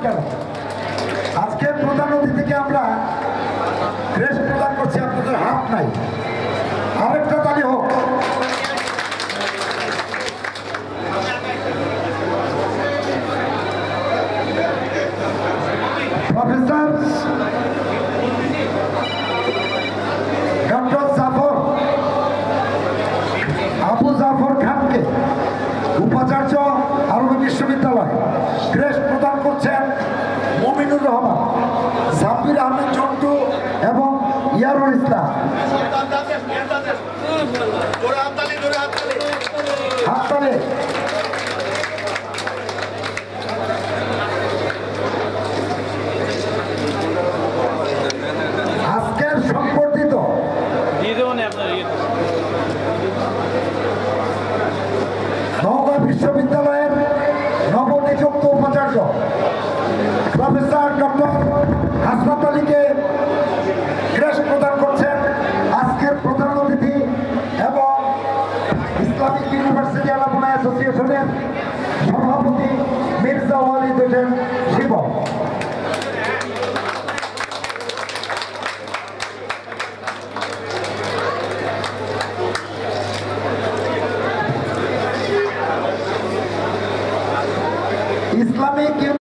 কেন? আজকে প্রধান অতিথিকে আমরা ক্রেস্ট প্রদান করছি, আপনাদের হাত নাই। আরেকটা তালি হোক। প্রফেসর ডক্টর জাফর আবু জাফর খানকে উপাচার্য আরবি বিশ্ববিদ্যালয় ক্রেস্ট প্রদান করছেন মুমিনুর রহমান, জাবির আহমেদ জন্টু এবং ইয়ারুল ইসলাম। হাততালি। আজকের সংবর্ধিত নওগাঁ বিশ্ববিদ্যালয়ের নবনিযুক্ত উপাচার্য প্রফেসর ডক্টর হাসনাত আলীকে ক্রেস্ট প্রদান করছেন আজকের প্রধান অতিথি এবং ইসলামিক ইউনিভার্সিটি অ্যালামনাই অ্যাসোসিয়েশনের সভাপতি মির্জা ওয়ালিদ হোসেন শিবম।